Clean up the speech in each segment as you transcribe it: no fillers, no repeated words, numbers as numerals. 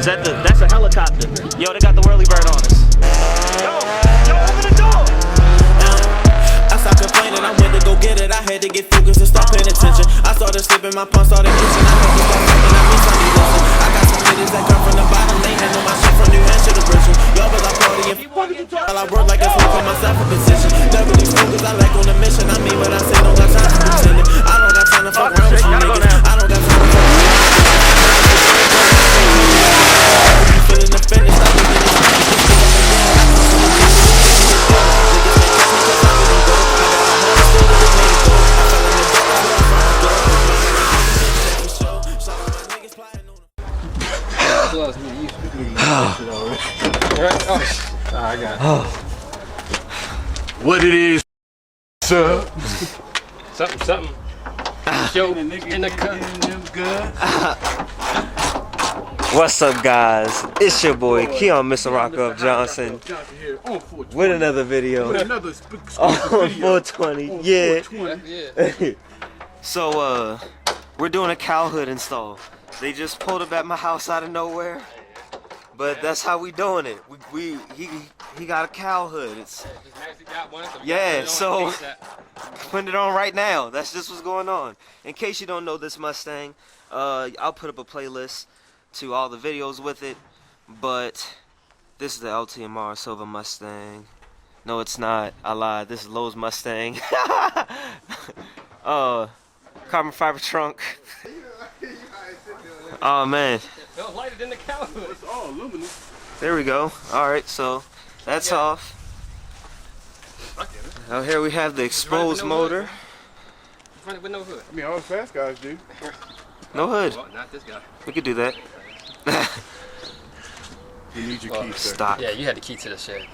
Is that that's a helicopter. Yo, they got the whirly bird on us. Yo, open the door. I stopped complaining, I went to go get it. I had to get focused and start paying attention. I started slipping, my palms started itching. I had to start thinking, I miss something listen. I got some niggas that come from the bottom, they handle my shit from New Hampshire to Bristol. Y'all but I party and while I work like a fool, put myself in position. Never these focus, I like on a mission. I mean what I say, don't got time for pretending. I don't got time to fuck around with you niggas. I don't got time to fuck around. Feeling the finish, I be getting I got it. What it is, sir? Something. Yo, in the cut. What's up, guys? It's your boy Keon Mr. Rock Up Johnson with another video on 420. Yeah. So we're doing a cowl hood install. They just pulled up at my house out of nowhere, but that's how we doing it. He got a cowl hood. It's so putting it on right now. That's just what's going on. In case you don't know this Mustang, I'll put up a playlist to all the videos with it, but this is the LTMR Silver Mustang. No, it's not. I lied. This is Lowe's Mustang. Carbon fiber trunk. Oh man. Don't light it in the cowl. It's all aluminum. There we go. All right, so that's off. Now here we have the exposed motor. Run it with no hood. I mean, all the fast guys do. No hood. Well, not this guy. We could do that. You need your key, sir. Stock. Yeah, you had the key to the shed.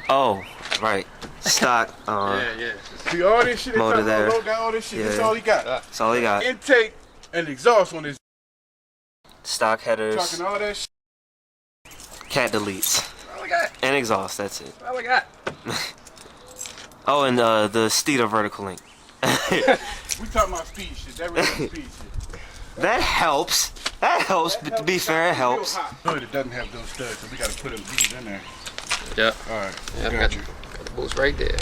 Oh, right. Stock. Yeah. See, all this shit, Motor there. got all this shit, Yeah. that's all he got. That's all he got. Intake and exhaust on his Stock headers. talking all that shit. Cat deletes. All I got. And exhaust. That's it. All I got. Oh, and the Steeder vertical link. We talking about speed shit. That really speed shit. That helps. That helps. But to be fair, it helps. Good, it doesn't have those studs, so we gotta put them these in there. Yeah. All right. Yeah, got you. got the bolts right there.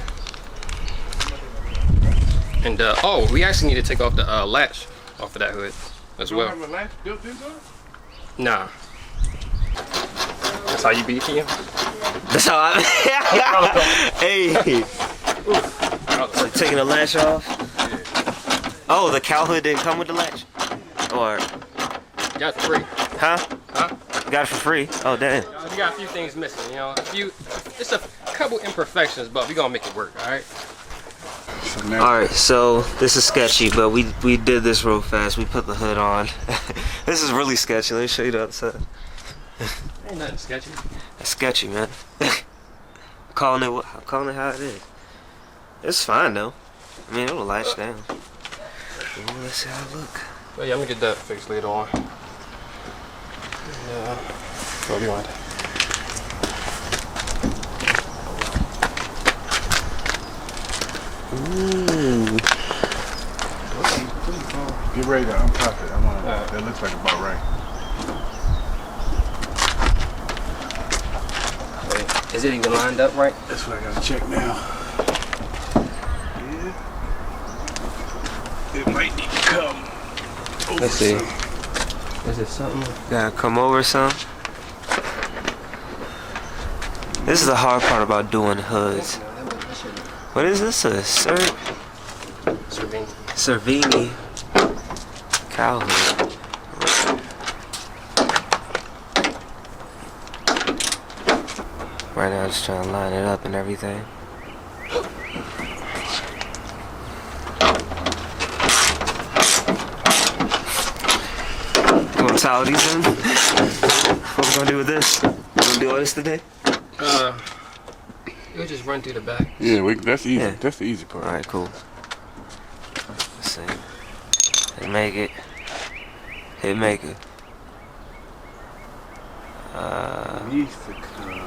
And oh, we actually need to take off the latch off of that hood as You well. don't have a latch built into it? Nah. That's how you beat him. That's how I. Hey. So taking the latch off. Oh, the cowl hood didn't come with the latch. Or. Got it for free. Huh? Huh? Got it for free. Oh damn. We got a few things missing, you know. Just a couple imperfections, but we gonna make it work. All right. So now, All right, so this is sketchy, but we did this real fast. We put the hood on. This is really sketchy. Let me show you the other side. Ain't nothing sketchy. That's sketchy, man. I'm calling it how it is. It's fine though. I mean, it'll latch down. Ooh, let's see how it look. Well, yeah, I'm gonna get that fixed later on. Yeah. What do you want? Ooh. get ready to unpop it. I want that looks like about right. Wait, is it even lined up right? That's what I gotta check now. Yeah. It might need to come over. Let's see. some. Is it something? Gotta come over some. This is the hard part about doing hoods. What is this? A Cervini. Cervini cowl hood. Right now, just trying to line it up and everything. You want to towel these in? What we gonna do with this? We gonna do all this today? You'll just run through the back. Yeah, that's easy. Yeah. That's the easy part. All right, cool. Let's see. Hit make it. Hit make it. It needs to come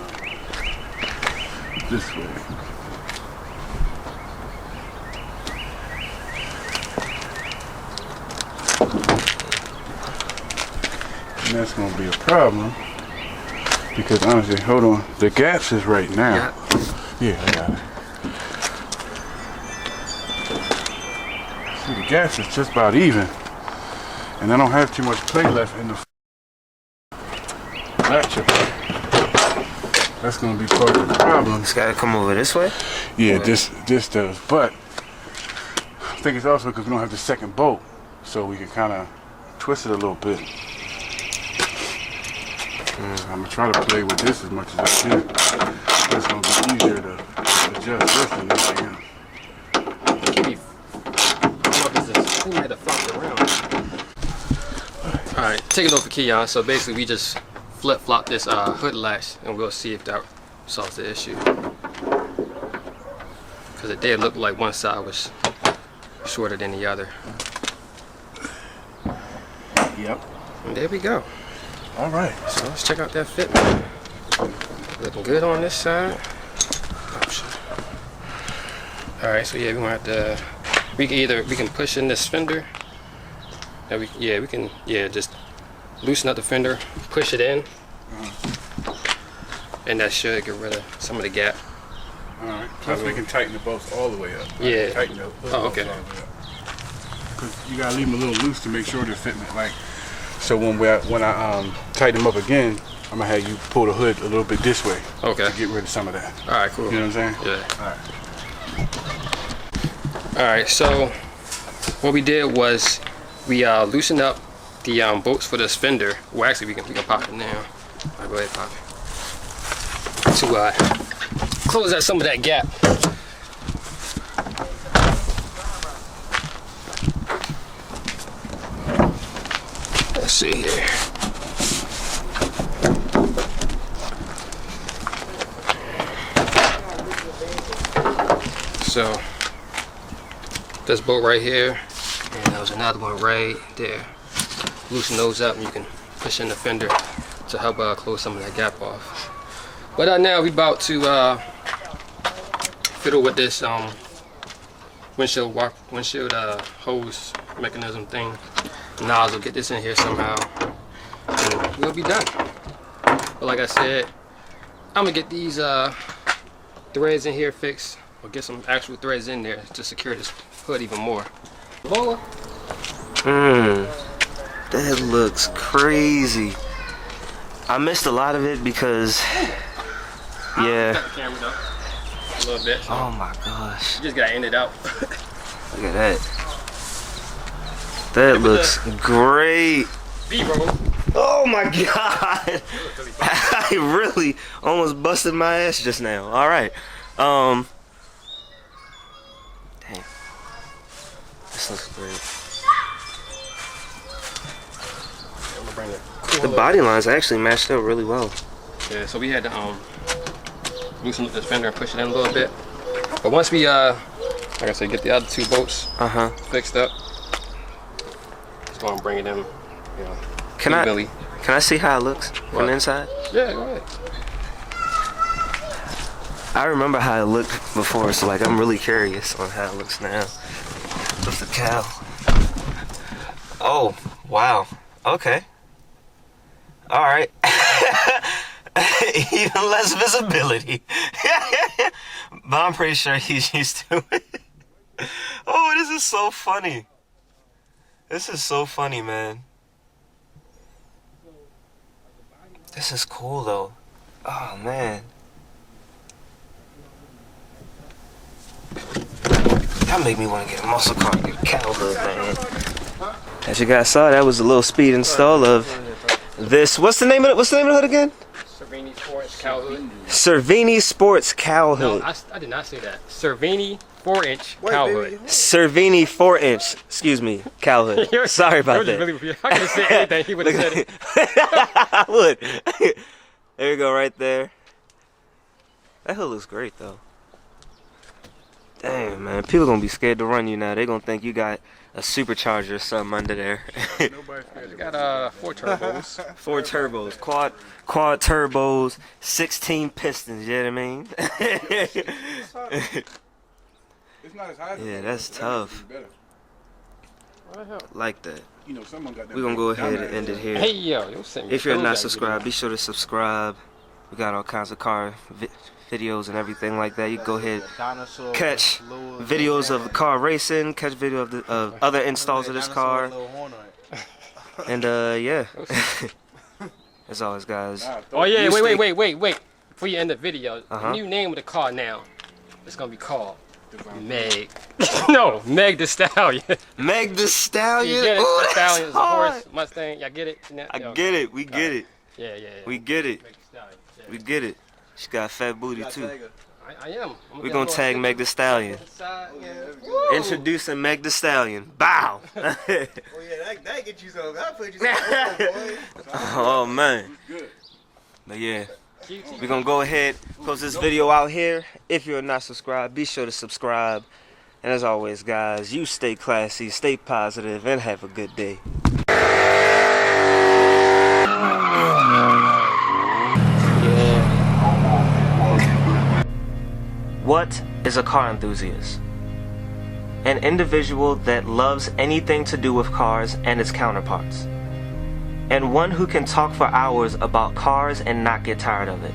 this way. And that's gonna be a problem Because honestly, hold on, the gaps is right now. Yeah, I got it. See, the gaps is just about even, and I don't have too much play left in the latcher. That's gonna be part of the problem. It's gotta come over this way? Yeah, this does, but I think it's also because we don't have the second bolt, so we can kind of twist it a little bit. I'm gonna try to play with this as much as I can. It's gonna be easier to adjust this than anything else. Alright, taking over Keon. So basically we just flip-flop this hood latch and we'll see if that solves the issue. Because it did look like one side was shorter than the other. Yep. And there we go. All right. So let's check out that fitment. Looking good on this side. Alright, so yeah, we're gonna have to, we can push in this fender. And we can just loosen up the fender, push it in, and that should get rid of some of the gap. All right. Plus we can tighten the bolts all the way up. Yeah. Tighten the bolts all the way up. Because you gotta leave them a little loose to make sure they're fitting. Like, so when I tighten them up again, I'm gonna have you pull the hood a little bit this way. Okay. To get rid of some of that. All right, cool. You know what I'm saying? Yeah. All right. All right. So what we did was we loosened up the bolts for this fender. Well, actually, we can pop it now. I'll go ahead and pop it to close out some of that gap. Let's see here. So this bolt right here, and there's another one right there. Loosen those up and you can push in the fender to help close some of that gap off. But now we about to fiddle with this windshield hose mechanism thing. Nozzle, get this in here somehow, and we'll be done. But like I said, I'm gonna get these threads in here fixed, or get some actual threads in there to secure this hood even more. Lola. That looks crazy. I missed a lot of it because, yeah. Cut the camera though, a little bit. So oh my gosh. you just gotta end it out. Look at that. That looks great. B-roll. Oh my god. I really almost busted my ass just now. All right. Damn. This looks great. The body lines actually matched up really well. Yeah, so we had to loosen up this fender and push it in a little bit. But once we like I said, get the other two bolts fixed up, just gonna bring it in, you know. Can I see how it looks from the inside? Yeah, go ahead. I remember how it looked before, so like I'm really curious on how it looks now with the cowl. Oh, wow. Okay. All right. Even less visibility. But I'm pretty sure he's used to it. Oh, this is so funny. This is so funny, man. This is cool, though. Oh, man. That made me want to get a muscle car and get a cowl hood, man. As you guys saw, that was a little speed install of this. What's the name of the hood again? Cervini Sports Cowl Hood. Cervini Sports Cowl Hood. No, I did not say that. Cervini 4-inch cowl hood. Cervini 4-inch, excuse me, cowl hood. Sorry about that. Really, I could have said anything. He would have said it. I would. There you go, right there. That hood looks great, though. Damn, man. People gonna be scared to run you now. They gonna think you got a supercharger or something under there. We got 4 turbos. 4 turbos, quad turbos, 16 pistons. You know what I mean? It's not as high as Yeah, that's tough. Like that. You know, someone got that. We're gonna go ahead and end it here. Hey yo, send me If you're those not guys subscribed, be sure to subscribe. We got all kinds of car videos and everything like that. You can go ahead, catch videos of the car racing, catch video of other installs of this car, and yeah. As always, guys. Oh yeah, wait. Before you end the video, the new name of the car now, it's gonna be called Meg. No, Meg the Stallion. Meg the Stallion. You get it? Ooh, The Stallion is a hard. horse, Mustang. Y'all get it? I get it. We get it. Yeah. We get it. Meg the Stallion. Yeah. We get it. She got a fat booty too. I am. We're gonna tag Meg the Stallion. Introducing Meg the Stallion. Bow. Oh yeah, that get you some. That put you some. Oh man. But yeah, we're gonna go ahead, close this video out here. If you're not subscribed, be sure to subscribe. And as always, guys, you stay classy, stay positive, and have a good day. What is a car enthusiast? An individual that loves anything to do with cars and its counterparts. And one who can talk for hours about cars and not get tired of it.